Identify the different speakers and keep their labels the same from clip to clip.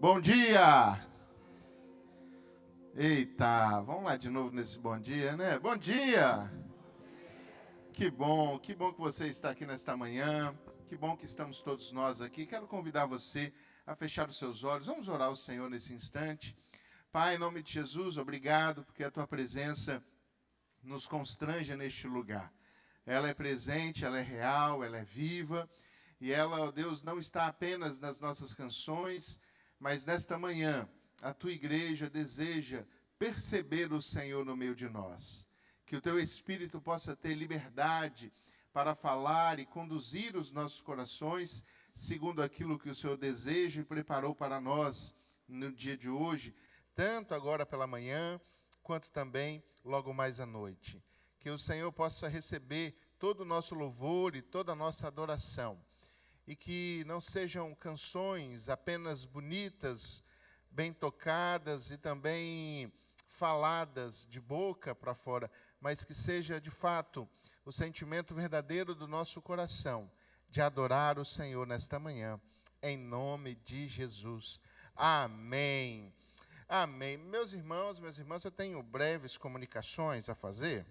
Speaker 1: Bom dia! Eita, vamos lá de novo nesse bom dia, né? Bom dia! Que bom que você está aqui nesta manhã, que bom que estamos todos nós aqui. Quero convidar você a fechar os seus olhos, vamos orar ao Senhor nesse instante. Pai, em nome de Jesus, obrigado, porque a Tua presença nos constrange neste lugar. Ela é presente, ela é real, ela é viva, e ela, ó Deus, não está apenas nas nossas canções, mas nesta manhã, a Tua igreja deseja perceber o Senhor no meio de nós. Que o Teu Espírito possa ter liberdade para falar e conduzir os nossos corações segundo aquilo que o Senhor deseja e preparou para nós no dia de hoje, tanto agora pela manhã, quanto também logo mais à noite. Que o Senhor possa receber todo o nosso louvor e toda a nossa adoração. E que não sejam canções apenas bonitas, bem tocadas e também faladas de boca para fora, mas que seja de fato o sentimento verdadeiro do nosso coração de adorar o Senhor nesta manhã, em nome de Jesus. Amém. Amém. Meus irmãos, minhas irmãs, eu tenho breves comunicações a fazer.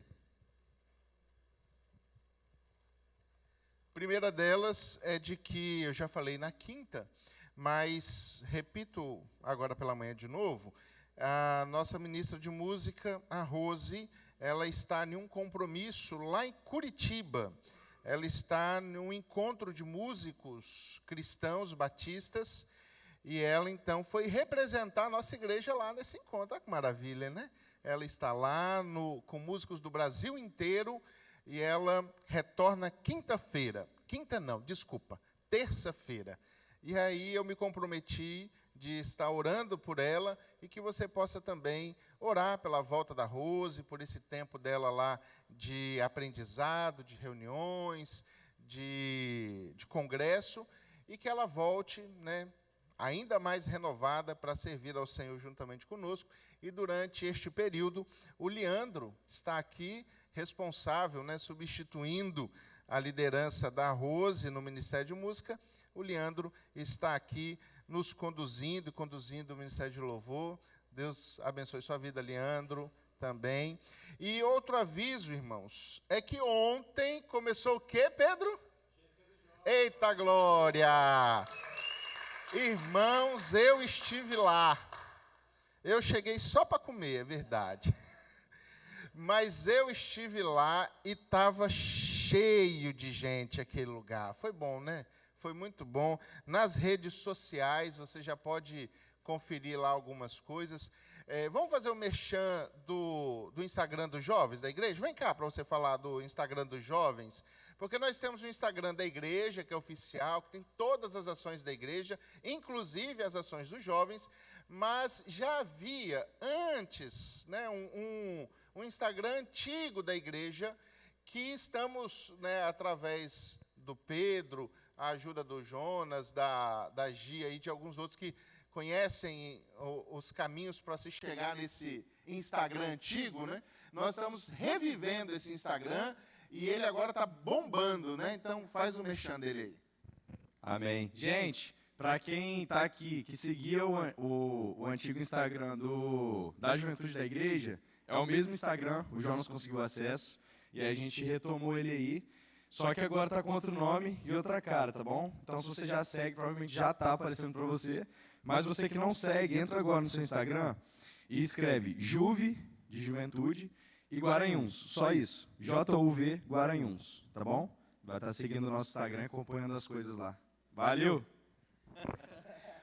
Speaker 1: A primeira delas é de que eu já falei na quinta, mas repito agora pela manhã de novo, a nossa ministra de música, a Rose, ela está em um compromisso lá em Curitiba. Ela está num encontro de músicos cristãos batistas, e ela então foi representar a nossa igreja lá nesse encontro. Olha que maravilha, né? Ela está lá com músicos do Brasil inteiro, e ela retorna terça-feira. E aí eu me comprometi de estar orando por ela e que você possa também orar pela volta da Rose, por esse tempo dela lá de aprendizado, de reuniões, de congresso, e que ela volte, né, ainda mais renovada para servir ao Senhor juntamente conosco. E durante este período, o Leandro está aqui, responsável, né, substituindo a liderança da Rose no Ministério de Música. O Leandro está aqui nos conduzindo o Ministério de Louvor. Deus abençoe sua vida, Leandro, também. E outro aviso, irmãos, é que ontem começou o quê, Pedro? Eita glória! Irmãos, eu estive lá. Eu cheguei só para comer, é verdade. Mas eu estive lá e estava cheio de gente aquele lugar. Foi bom, né? Foi muito bom. Nas redes sociais, você já pode conferir lá algumas coisas. Vamos fazer o merchan do Instagram dos jovens da igreja? Vem cá para você falar do Instagram dos jovens. Porque nós temos o Instagram da igreja, que é oficial, que tem todas as ações da igreja, inclusive as ações dos jovens. Mas já havia antes, né, um Instagram antigo da igreja, que estamos, né, através do Pedro, a ajuda do Jonas, da Gia e de alguns outros que conhecem os caminhos para se chegar nesse Instagram antigo, né? Nós estamos revivendo esse Instagram e ele agora está bombando, né? Então faz o merchan dele aí.
Speaker 2: Amém. Gente, para quem está aqui, que seguia o antigo Instagram da Juventude da Igreja, é o mesmo Instagram, o Jonas conseguiu acesso, e aí a gente retomou ele aí, só que agora está com outro nome e outra cara, tá bom? Então, se você já segue, provavelmente já está aparecendo para você, mas você que não segue, entra agora no seu Instagram e escreve Juve, de Juventude, e Guaranhuns, só isso, JUV Guaranhuns, tá bom? Vai estar seguindo o nosso Instagram e acompanhando as coisas lá. Valeu!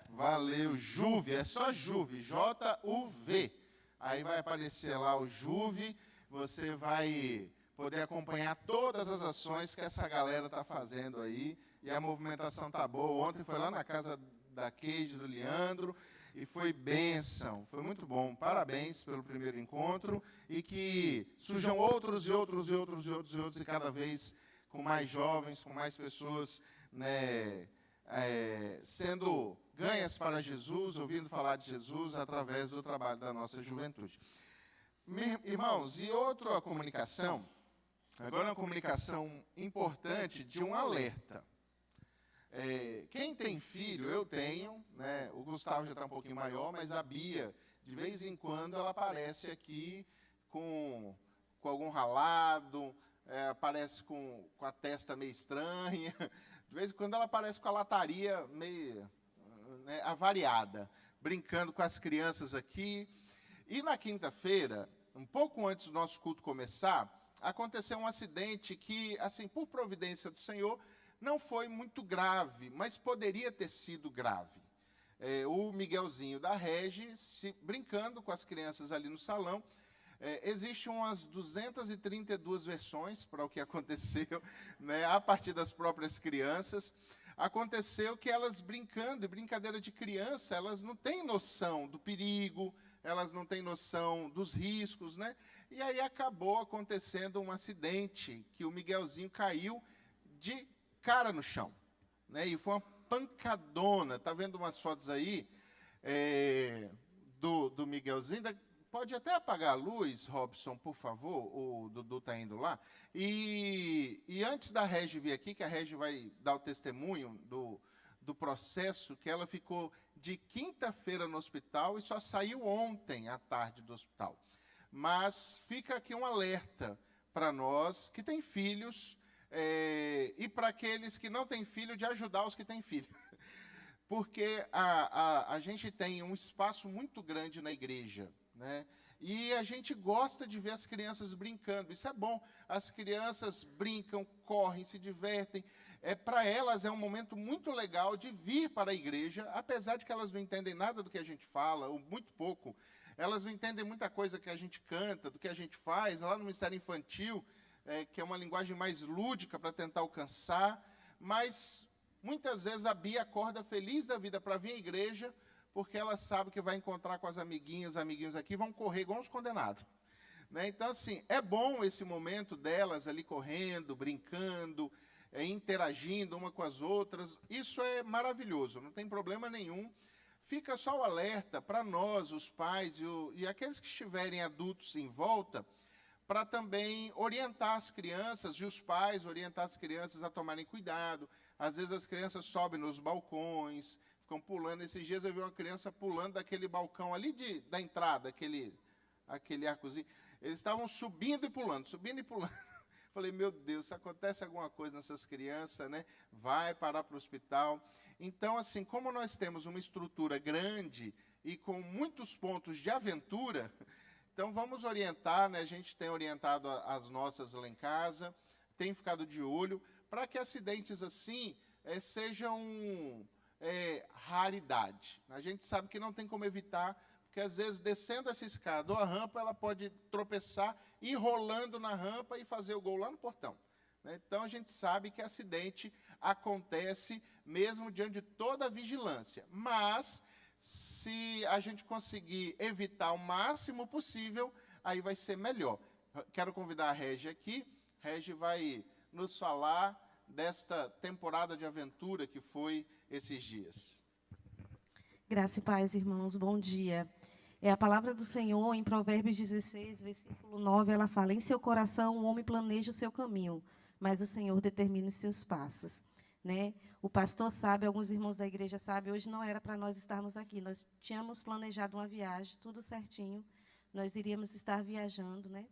Speaker 1: Valeu, Juve, é só Juve, J-U-V. Aí vai aparecer lá o Juve, você vai poder acompanhar todas as ações que essa galera está fazendo aí, e a movimentação tá boa. Ontem foi lá na casa da Keide, do Leandro, e foi bênção, foi muito bom. Parabéns pelo primeiro encontro, e que surjam outros, e cada vez com mais jovens, com mais pessoas, né, sendo ganhas para Jesus, ouvindo falar de Jesus através do trabalho da nossa juventude. Irmãos, e outra comunicação, agora uma comunicação importante de um alerta. Quem tem filho, eu tenho, né? O Gustavo já está um pouquinho maior, mas a Bia, de vez em quando, ela aparece aqui com algum ralado, aparece com a testa meio estranha. De vez em quando ela aparece com a lataria meio, né, avariada, brincando com as crianças aqui. E na quinta-feira, um pouco antes do nosso culto começar, aconteceu um acidente que, assim, por providência do Senhor, não foi muito grave, mas poderia ter sido grave. O Miguelzinho da Regi, brincando com as crianças ali no salão, existem umas 232 versões para o que aconteceu, né, a partir das próprias crianças. Aconteceu que elas brincando, e brincadeira de criança, elas não têm noção do perigo, elas não têm noção dos riscos, né? E aí acabou acontecendo um acidente, que o Miguelzinho caiu de cara no chão, né? E foi uma pancadona. Tá vendo umas fotos aí do Miguelzinho? Pode até apagar a luz, Robson, por favor. O Dudu está indo lá. E antes da Regi vir aqui, que a Regi vai dar o testemunho do processo, que ela ficou de quinta-feira no hospital e só saiu ontem à tarde do hospital. Mas fica aqui um alerta para nós que tem filhos e para aqueles que não têm filho, de ajudar os que têm filho. Porque a gente tem um espaço muito grande na igreja, né? E a gente gosta de ver as crianças brincando. Isso é bom. As crianças brincam, correm, se divertem. Para elas é um momento muito legal de vir para a igreja, apesar de que elas não entendem nada do que a gente fala, ou muito pouco. Elas não entendem muita coisa que a gente canta, do que a gente faz. Lá no Ministério Infantil, que é uma linguagem mais lúdica para tentar alcançar. Mas muitas vezes a Bia acorda feliz da vida para vir à igreja, porque ela sabe que vai encontrar com as amiguinhas, os amiguinhos aqui, vão correr igual uns condenados. Né? Então, assim, é bom esse momento delas ali correndo, brincando, interagindo uma com as outras. Isso é maravilhoso, não tem problema nenhum. Fica só o alerta para nós, os pais e aqueles que estiverem adultos em volta, para também orientar as crianças, e os pais orientar as crianças a tomarem cuidado. Às vezes as crianças sobem nos balcões, ficam pulando. Esses dias eu vi uma criança pulando daquele balcão ali da entrada, aquele arcozinho. Eles estavam subindo e pulando, subindo e pulando. Falei, meu Deus, se acontece alguma coisa nessas crianças, né, vai parar para o hospital. Então, assim, como nós temos uma estrutura grande e com muitos pontos de aventura, então vamos orientar, né, a gente tem orientado as nossas lá em casa, tem ficado de olho, para que acidentes assim sejam raridade. A gente sabe que não tem como evitar, porque às vezes descendo essa escada ou a rampa, ela pode tropeçar, ir rolando na rampa e fazer o gol lá no portão. Né? Então a gente sabe que acidente acontece mesmo diante de toda a vigilância. Mas, se a gente conseguir evitar o máximo possível, aí vai ser melhor. Quero convidar a Regi aqui. Regi vai nos falar desta temporada de aventura que foi esses dias.
Speaker 3: Graça e paz, irmãos, bom dia. A palavra do Senhor, em Provérbios 16, versículo 9, ela fala, em seu coração o homem planeja o seu caminho, mas o Senhor determina os seus passos. Né? O pastor sabe, alguns irmãos da igreja sabem, hoje não era para nós estarmos aqui, nós tínhamos planejado uma viagem, tudo certinho, nós iríamos estar viajando, né?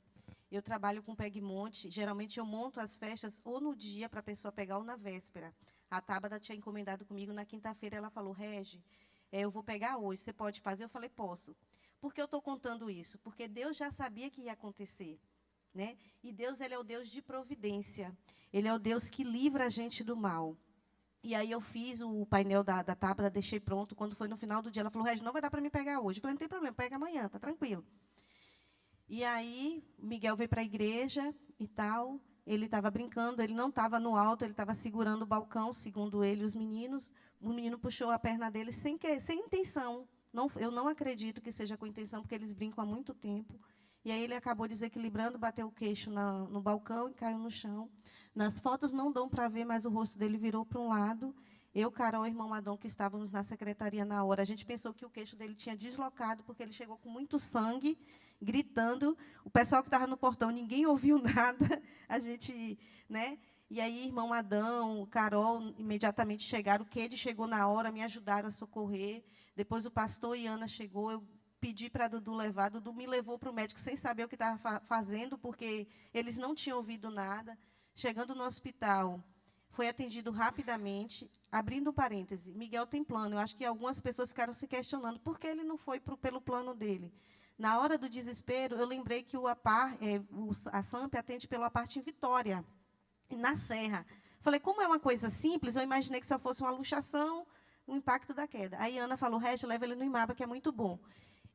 Speaker 3: Eu trabalho com Pegmonte, geralmente eu monto as festas ou no dia para a pessoa pegar ou na véspera. A Tábata tinha encomendado comigo na quinta-feira, ela falou, Regi, eu vou pegar hoje, você pode fazer? Eu falei, posso. Por que eu estou contando isso? Porque Deus já sabia que ia acontecer. Né? E Deus, ele é o Deus de providência. Ele é o Deus que livra a gente do mal. E aí eu fiz o painel da Tábata, deixei pronto. Quando foi no final do dia, ela falou, Regi, não vai dar para me pegar hoje. Eu falei, não tem problema, pega amanhã, está tranquilo. E aí, o Miguel veio para a igreja e tal. Ele estava brincando, ele não estava no alto, ele estava segurando o balcão, segundo ele, os meninos. O menino puxou a perna dele sem intenção. Eu não acredito que seja com intenção, porque eles brincam há muito tempo. E aí ele acabou desequilibrando, bateu o queixo no balcão e caiu no chão. Nas fotos não dão para ver, mas o rosto dele virou para um lado. Eu, Carol e o irmão Adão, que estávamos na secretaria na hora, a gente pensou que o queixo dele tinha deslocado, porque ele chegou com muito sangue, gritando. O pessoal que estava no portão, ninguém ouviu nada. A gente, né? E aí, irmão Adão, Carol, imediatamente chegaram. O Kede chegou na hora, me ajudaram a socorrer. Depois o pastor e Ana chegou. Eu pedi para Dudu levar. Dudu me levou para o médico sem saber o que estava fazendo, porque eles não tinham ouvido nada. Chegando no hospital, foi atendido rapidamente. Abrindo um parêntese, Miguel tem plano. Eu acho que algumas pessoas ficaram se questionando por que ele não foi pelo plano dele. Na hora do desespero, eu lembrei que a SAMP atende pelo APART em Vitória, na Serra. Falei, como é uma coisa simples, eu imaginei que só fosse uma luxação, o impacto da queda. Aí Ana falou, Regi, leva ele no IMABA, que é muito bom.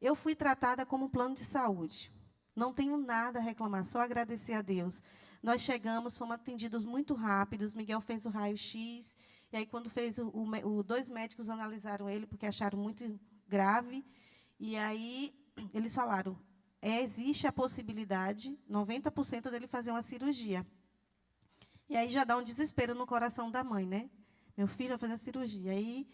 Speaker 3: Eu fui tratada como um plano de saúde. Não tenho nada a reclamar, só agradecer a Deus. Nós chegamos, fomos atendidos muito rápidos, Miguel fez o raio-x, e aí, quando fez, dois médicos analisaram ele, porque acharam muito grave, e aí eles falaram, existe a possibilidade, 90% dele fazer uma cirurgia. E aí já dá um desespero no coração da mãe, né? Meu filho vai fazer a cirurgia. Aí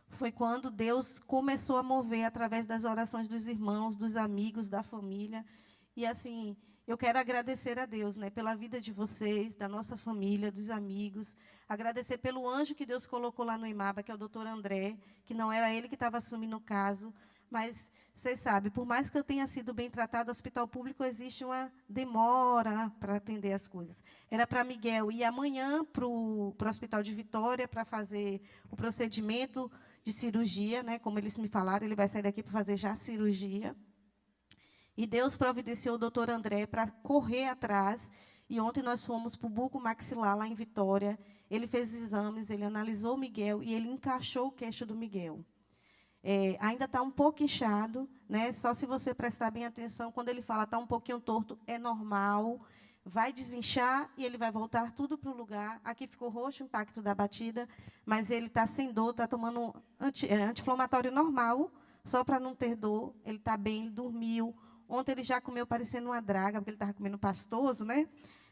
Speaker 3: foi quando Deus começou a mover através das orações dos irmãos, dos amigos, da família. E assim, eu quero agradecer a Deus, né, pela vida de vocês, da nossa família, dos amigos. Agradecer pelo anjo que Deus colocou lá no IMABA, que é o doutor André, que não era ele que estava assumindo o caso. Mas, vocês sabem, por mais que eu tenha sido bem tratado, no hospital público existe uma demora para atender as coisas. Era para Miguel ir amanhã para o hospital de Vitória para fazer o procedimento de cirurgia, né? Como eles me falaram, ele vai sair daqui para fazer já a cirurgia. E Deus providenciou o doutor André para correr atrás. E ontem nós fomos para o buco maxilar, lá em Vitória. Ele fez exames, ele analisou o Miguel e ele encaixou o queixo do Miguel. Ainda está um pouco inchado, né? Só se você prestar bem atenção, quando ele fala está um pouquinho torto, é normal, vai desinchar e ele vai voltar tudo para o lugar. Aqui ficou roxo o impacto da batida, mas ele está sem dor, está tomando anti-inflamatório normal, só para não ter dor. Ele está bem, ele dormiu. Ontem ele já comeu parecendo uma draga, porque ele estava comendo pastoso, né?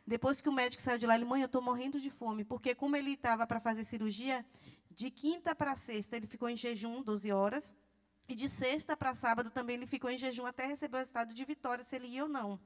Speaker 3: Depois que o médico saiu de lá, ele, mãe, eu estou morrendo de fome, porque como ele estava para fazer cirurgia, de quinta para sexta, ele ficou em jejum 12 horas. E de sexta para sábado também ele ficou em jejum até receber o resultado de Vitória, se ele ia ou não.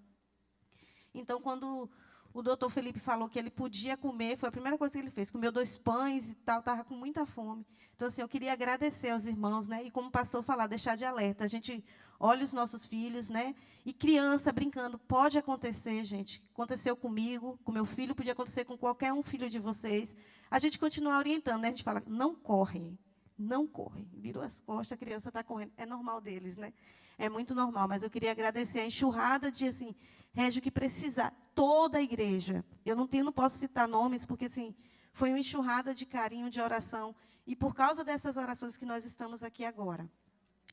Speaker 3: Então, quando o doutor Felipe falou que ele podia comer, foi a primeira coisa que ele fez. Comeu 2 pães e tal, estava com muita fome. Então, assim, eu queria agradecer aos irmãos, né? E como o pastor falar, deixar de alerta. A gente olha os nossos filhos, né? E criança brincando, pode acontecer, gente. Aconteceu comigo, com meu filho, podia acontecer com qualquer um filho de vocês. A gente continua orientando, né? A gente fala, não corre, não corre. Virou as costas, a criança está correndo. É normal deles, né? É muito normal, mas eu queria agradecer a enxurrada de, assim, Régio, que precisa, toda a igreja. Eu não posso citar nomes, porque, assim, foi uma enxurrada de carinho, de oração. E por causa dessas orações que nós estamos aqui agora,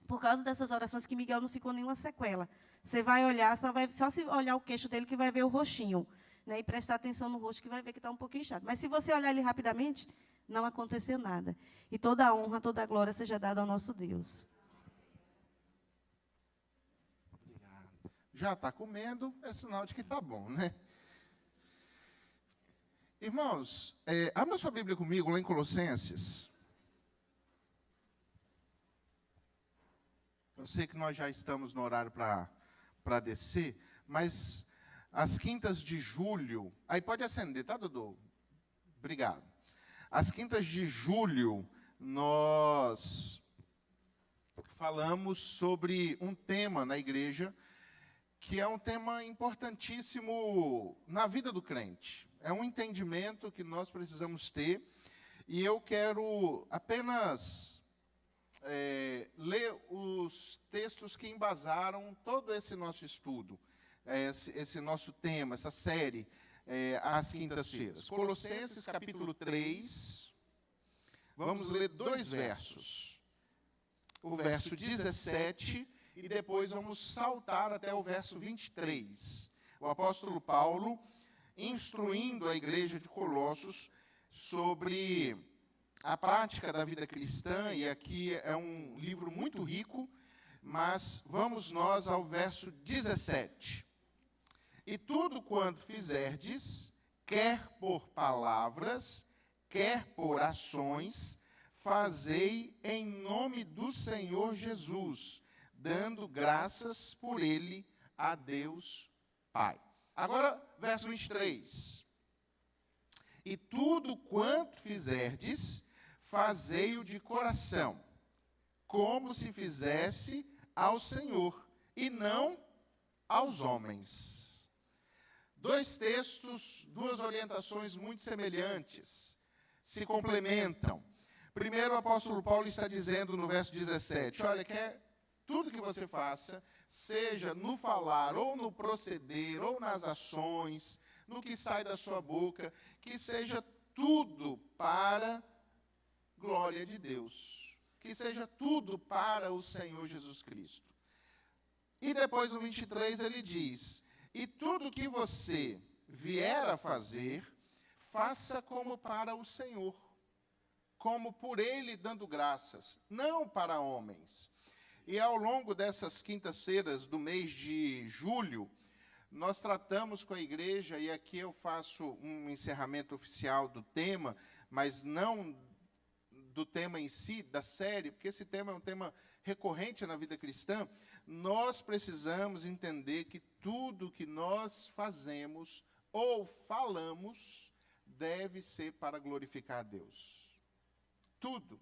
Speaker 3: por causa dessas orações que Miguel não ficou nenhuma sequela. Você vai olhar, só se olhar o queixo dele que vai ver o roxinho, né? E prestar atenção no rosto que vai ver que está um pouquinho inchado. Mas se você olhar ele rapidamente, não aconteceu nada. E toda a honra, toda a glória seja dada ao nosso Deus.
Speaker 1: Obrigado. Já está comendo, é sinal de que está bom, né? Irmãos, abra sua Bíblia comigo lá em Colossenses. Eu sei que nós já estamos no horário para descer, mas às quintas de julho... Aí pode acender, tá, Dudu? Obrigado. Às quintas de julho, nós falamos sobre um tema na igreja, que é um tema importantíssimo na vida do crente. É um entendimento que nós precisamos ter, e eu quero apenas ler os textos que embasaram todo esse nosso estudo, esse nosso tema, essa série, às quintas-feiras. Colossenses, capítulo 3, vamos ler 2 versos. O verso 17, e depois vamos saltar até o verso 23. O apóstolo Paulo, instruindo a igreja de Colossos sobre a prática da vida cristã, e aqui é um livro muito rico, mas vamos nós ao verso 17. E tudo quanto fizerdes, quer por palavras, quer por ações, fazei em nome do Senhor Jesus, dando graças por ele a Deus Pai. Agora, verso 23. E tudo quanto fizerdes, fazei-o de coração, como se fizesse ao Senhor, e não aos homens. Dois textos, duas orientações muito semelhantes, se complementam. Primeiro, o apóstolo Paulo está dizendo no verso 17, olha, quer tudo que você faça, seja no falar, ou no proceder, ou nas ações, no que sai da sua boca, que seja tudo para glória de Deus, que seja tudo para o Senhor Jesus Cristo. E depois no 23 ele diz, e tudo que você vier a fazer, faça como para o Senhor, como por Ele dando graças, não para homens. E ao longo dessas quintas-feiras do mês de julho, nós tratamos com a igreja, e aqui eu faço um encerramento oficial do tema, mas não do tema em si, da série, porque esse tema é um tema recorrente na vida cristã. Nós precisamos entender que tudo que nós fazemos ou falamos deve ser para glorificar a Deus. Tudo.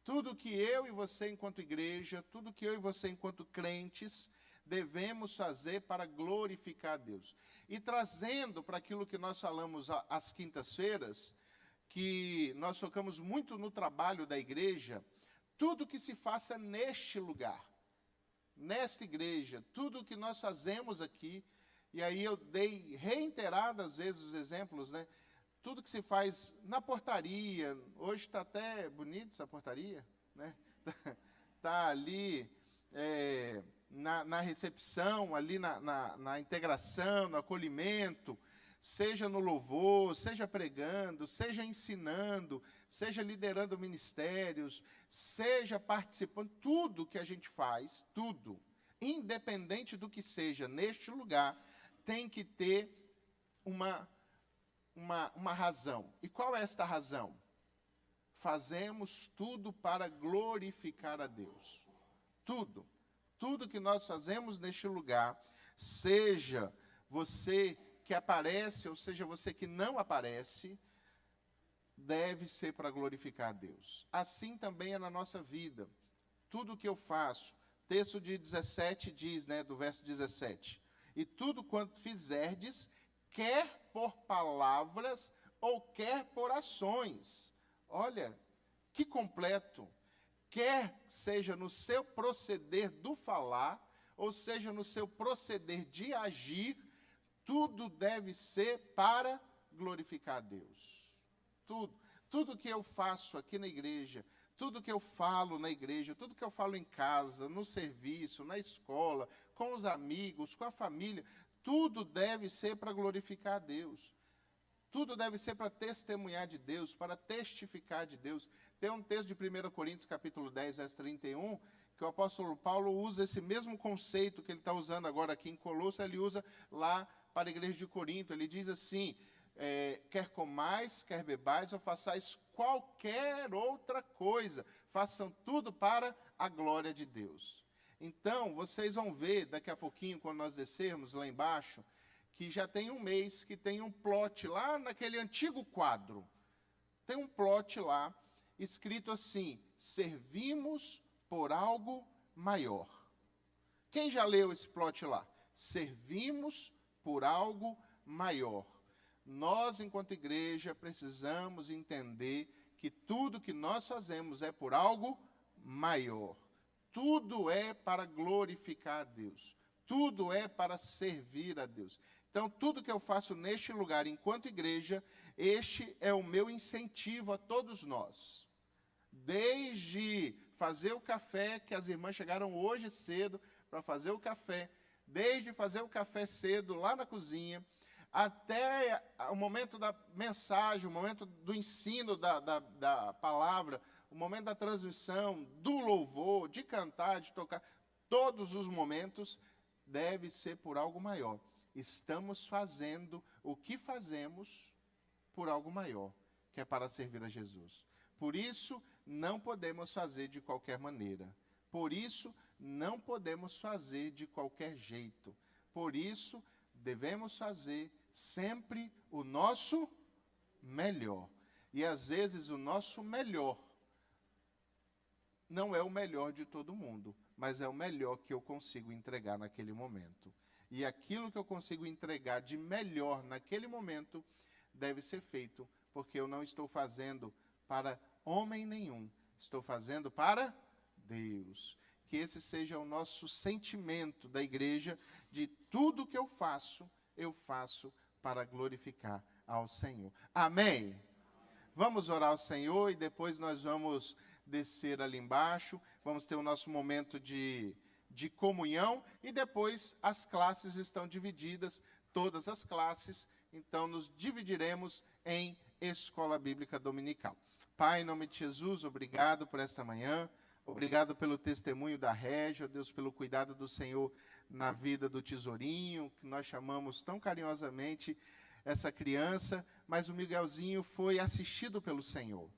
Speaker 1: Tudo que eu e você, enquanto igreja, tudo que eu e você, enquanto crentes, devemos fazer para glorificar a Deus. E trazendo para aquilo que nós falamos às quintas-feiras, que nós focamos muito no trabalho da igreja, tudo que se faça neste lugar, nesta igreja, tudo que nós fazemos aqui, e aí eu dei reiteradas vezes os exemplos, né? Tudo que se faz na portaria, hoje está até bonito essa portaria, né? Está ali na recepção, ali na integração, no acolhimento, seja no louvor, seja pregando, seja ensinando, seja liderando ministérios, seja participando, tudo que a gente faz, tudo, independente do que seja neste lugar, tem que ter uma razão. E qual é esta razão? Fazemos tudo para glorificar a Deus. Tudo. Tudo que nós fazemos neste lugar, seja você que aparece, ou seja você que não aparece, deve ser para glorificar a Deus. Assim também é na nossa vida. Tudo que eu faço, texto de 17 diz, né, do verso 17, e tudo quanto fizerdes, quer por palavras ou quer por ações. Olha, que completo. Quer seja no seu proceder do falar, ou seja no seu proceder de agir, tudo deve ser para glorificar a Deus. Tudo. Tudo que eu faço aqui na igreja, tudo que eu falo na igreja, tudo que eu falo em casa, no serviço, na escola, com os amigos, com a família, tudo deve ser para glorificar a Deus. Tudo deve ser para testemunhar de Deus, para testificar de Deus. Tem um texto de 1 Coríntios, capítulo 10, verso 31, que o apóstolo Paulo usa esse mesmo conceito que ele está usando agora aqui em Colossos, ele usa lá para a igreja de Corinto. Ele diz assim, quer comais, quer bebais, ou façais qualquer outra coisa, façam tudo para a glória de Deus. Então, vocês vão ver daqui a pouquinho, quando nós descermos lá embaixo, que já tem um mês que tem um plot lá naquele antigo quadro. Tem um plot lá, escrito assim, servimos por algo maior. Quem já leu esse plot lá? Servimos por algo maior. Nós, enquanto igreja, precisamos entender que tudo que nós fazemos é por algo maior. Tudo é para glorificar a Deus. Tudo é para servir a Deus. Então, tudo que eu faço neste lugar, enquanto igreja, este é o meu incentivo a todos nós. Desde fazer o café, que as irmãs chegaram hoje cedo para fazer o café, desde fazer o café cedo lá na cozinha, até o momento da mensagem, o momento do ensino da palavra, o momento da transmissão, do louvor, de cantar, de tocar, todos os momentos deve ser por algo maior. Estamos fazendo o que fazemos por algo maior, que é para servir a Jesus. Por isso, não podemos fazer de qualquer maneira. Por isso, não podemos fazer de qualquer jeito. Por isso, devemos fazer sempre o nosso melhor. E às vezes o nosso melhor não é o melhor de todo mundo, mas é o melhor que eu consigo entregar naquele momento. E aquilo que eu consigo entregar de melhor naquele momento deve ser feito, porque eu não estou fazendo para homem nenhum, estou fazendo para Deus. Que esse seja o nosso sentimento da igreja, de tudo que eu faço para glorificar ao Senhor. Amém? Vamos orar ao Senhor e depois nós vamos descer ali embaixo, vamos ter o nosso momento de comunhão e depois as classes estão divididas, todas as classes, então nos dividiremos em escola bíblica dominical. Pai, em nome de Jesus, obrigado por esta manhã, obrigado pelo testemunho da Régia, Deus, pelo cuidado do Senhor na vida do tesourinho, que nós chamamos tão carinhosamente essa criança, mas o Miguelzinho foi assistido pelo Senhor.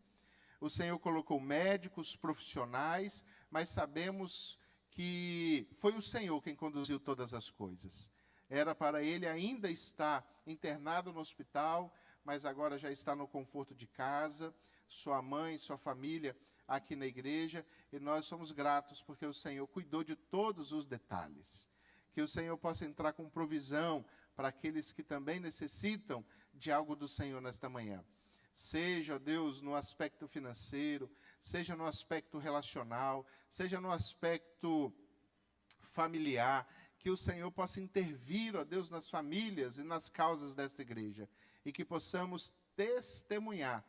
Speaker 1: O Senhor colocou médicos, profissionais, mas sabemos que foi o Senhor quem conduziu todas as coisas. Era para ele ainda estar internado no hospital, mas agora já está no conforto de casa, sua mãe, sua família aqui na igreja, e nós somos gratos porque o Senhor cuidou de todos os detalhes. Que o Senhor possa entrar com provisão para aqueles que também necessitam de algo do Senhor nesta manhã. Seja, Deus, no aspecto financeiro, seja no aspecto relacional, seja no aspecto familiar, que o Senhor possa intervir, ó Deus, nas famílias e nas causas desta igreja, e que possamos testemunhar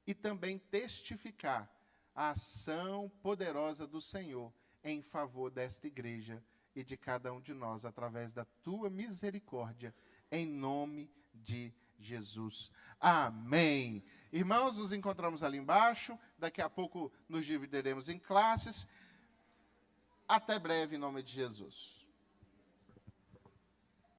Speaker 1: e também testificar a ação poderosa do Senhor em favor desta igreja e de cada um de nós, através da tua misericórdia, em nome de Jesus. Amém. Irmãos, nos encontramos ali embaixo. Daqui a pouco nos dividiremos em classes. Até breve, em nome de Jesus.